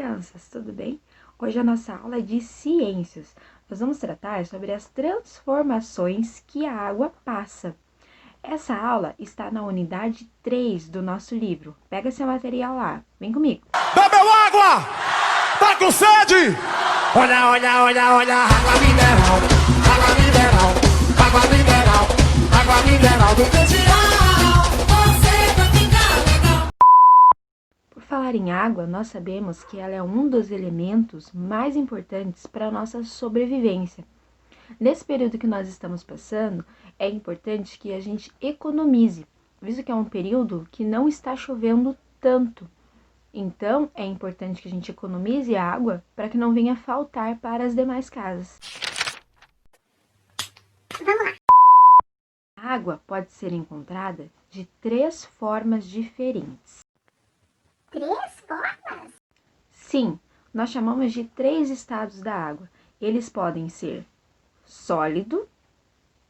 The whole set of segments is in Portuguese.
crianças, tudo bem? Hoje a nossa aula é de ciências. Nós vamos tratar sobre as transformações que a água passa. Essa aula está na unidade 3 do nosso livro. Pega seu material lá, vem comigo. Bebeu água? Tá com sede? Olha, olha, olha, olha, água mineral, água mineral, água mineral, água mineral do Candial, você vai ficar legal. Por falar em água, nós sabemos que ela é um dos elementos mais importantes para a nossa sobrevivência. Nesse período que nós estamos passando, é importante que a gente economize, visto que é um período que não está chovendo tanto. Então, é importante que a gente economize água para que não venha faltar para as demais casas. Vamos lá. A água pode ser encontrada de 3 formas diferentes. 3 formas? Sim, nós chamamos de 3 estados da água. Eles podem ser sólido,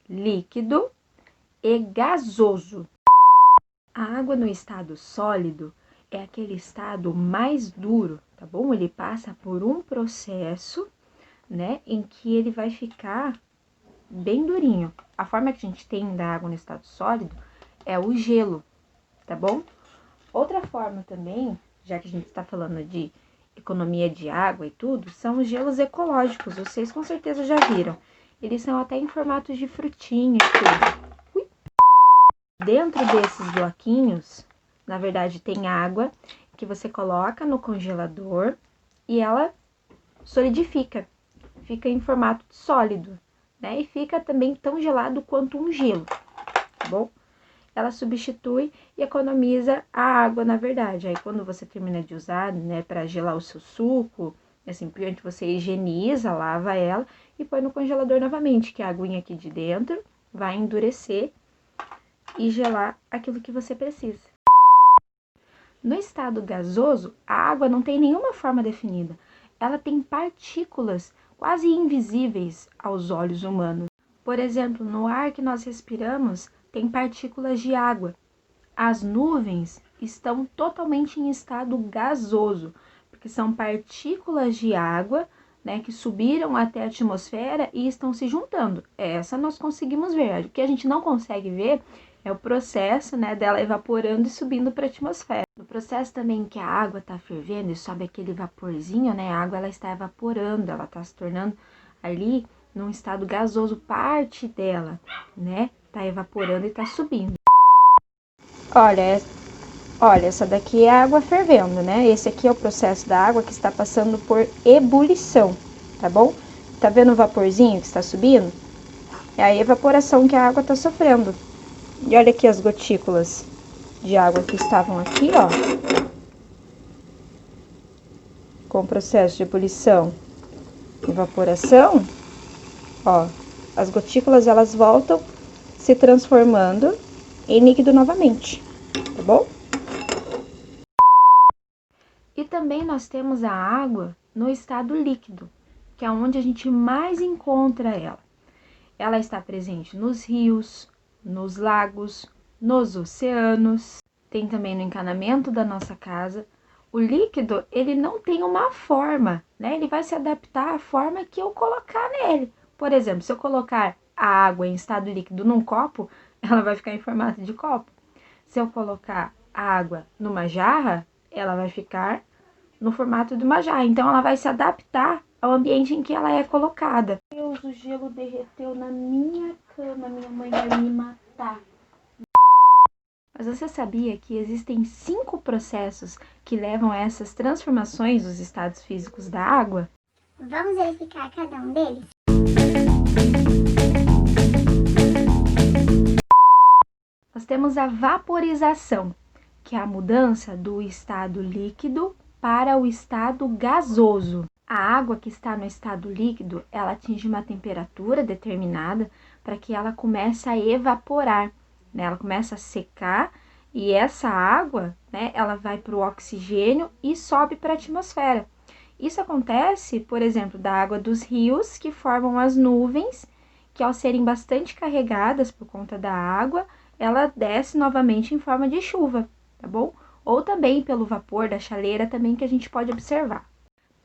líquido e gasoso. A água no estado sólido é aquele estado mais duro, tá bom? Ele passa por um processo, né, em que ele vai ficar bem durinho. A forma que a gente tem da água no estado sólido é o gelo, tá bom? Outra forma também, já que a gente está falando de economia de água e tudo, são os gelos ecológicos. Vocês com certeza já viram. Eles são até em formato de frutinha e tudo. Ui. Dentro desses bloquinhos, na verdade, tem água que você coloca no congelador e ela solidifica. Fica em formato sólido, né? E fica também tão gelado quanto um gelo, tá bom? Ela substitui e economiza a água, na verdade. Aí, quando você termina de usar, né, para gelar o seu suco, é simplesmente você higieniza, lava ela e põe no congelador novamente, que a aguinha aqui de dentro vai endurecer e gelar aquilo que você precisa. No estado gasoso, a água não tem nenhuma forma definida. Ela tem partículas quase invisíveis aos olhos humanos. Por exemplo, no ar que nós respiramos, tem partículas de água. As nuvens estão totalmente em estado gasoso, porque são partículas de água, né, que subiram até a atmosfera e estão se juntando. Essa nós conseguimos ver. O que a gente não consegue ver é o processo, né, dela evaporando e subindo para a atmosfera. No processo também que a água está fervendo e sobe aquele vaporzinho, né, a água ela está evaporando, ela está se tornando ali num estado gasoso, parte dela, né, está evaporando e está subindo. Olha, essa daqui é a água fervendo, né? Esse aqui é o processo da água que está passando por ebulição, tá bom? Tá vendo o vaporzinho que está subindo? É a evaporação que a água está sofrendo. E olha aqui as gotículas de água que estavam aqui, ó. Com o processo de ebulição e evaporação, ó. As gotículas, elas voltam se transformando em líquido novamente, tá bom? E também nós temos a água no estado líquido, que é onde a gente mais encontra ela. Ela está presente nos rios, nos lagos, nos oceanos, tem também no encanamento da nossa casa. O líquido, ele não tem uma forma, né? Ele vai se adaptar à forma que eu colocar nele. Por exemplo, se eu colocar a água em estado líquido num copo, ela vai ficar em formato de copo. Se eu colocar a água numa jarra, ela vai ficar no formato de uma jarra. Então, ela vai se adaptar ao ambiente em que ela é colocada. Meu Deus, o gelo derreteu na minha cama. Minha mãe vai me matar. Mas você sabia que existem 5 processos que levam a essas transformações dos estados físicos da água? Vamos verificar cada um deles? Nós temos a vaporização, que é a mudança do estado líquido para o estado gasoso. A água que está no estado líquido, ela atinge uma temperatura determinada para que ela comece a evaporar, né? Ela começa a secar e essa água, né, ela vai para o oxigênio e sobe para a atmosfera. Isso acontece, por exemplo, da água dos rios, que formam as nuvens, que ao serem bastante carregadas por conta da água, ela desce novamente em forma de chuva, tá bom? Ou também pelo vapor da chaleira também que a gente pode observar.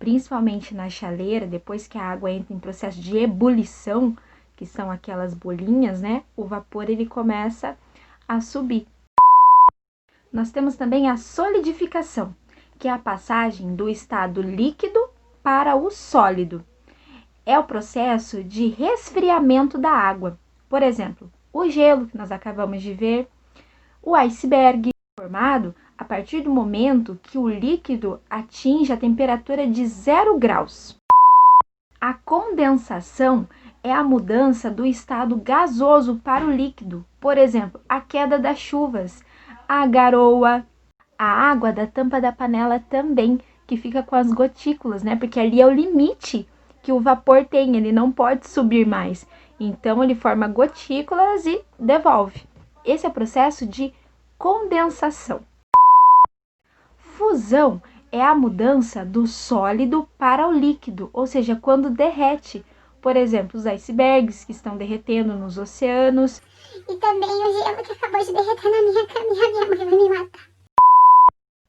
principalmente na chaleira, depois que a água entra em processo de ebulição, que são aquelas bolinhas, né? O vapor ele começa a subir. Nós temos também a solidificação, que é a passagem do estado líquido para o sólido. É o processo de resfriamento da água. Por exemplo, o gelo que nós acabamos de ver, o iceberg, formado a partir do momento que o líquido atinge a temperatura de 0 graus. A condensação é a mudança do estado gasoso para o líquido. Por exemplo, a queda das chuvas, a garoa, a água da tampa da panela também, que fica com as gotículas, né? Porque ali é o limite que o vapor tem, ele não pode subir mais. Então, ele forma gotículas e devolve. Esse é o processo de condensação. Fusão é a mudança do sólido para o líquido, ou seja, quando derrete. Por exemplo, os icebergs que estão derretendo nos oceanos. E também o gelo que acabou de derreter na minha caminha, minha mãe vai me matar.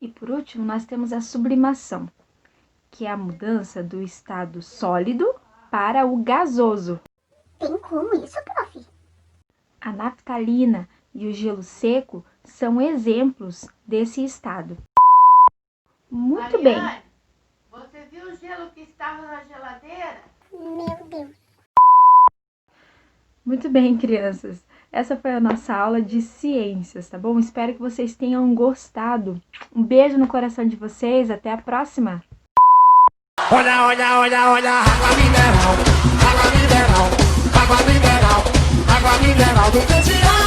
E por último, nós temos a sublimação, que é a mudança do estado sólido para o gasoso. Tem como isso, prof? A naftalina e o gelo seco são exemplos desse estado. Muito bem. Mariane, você viu o gelo que estava na geladeira? Meu Deus. Muito bem, crianças. Essa foi a nossa aula de ciências, tá bom? Espero que vocês tenham gostado. Um beijo no coração de vocês. Até a próxima. Olha, olha, olha, olha, água mineral, água mineral, água mineral, água mineral do Pedial.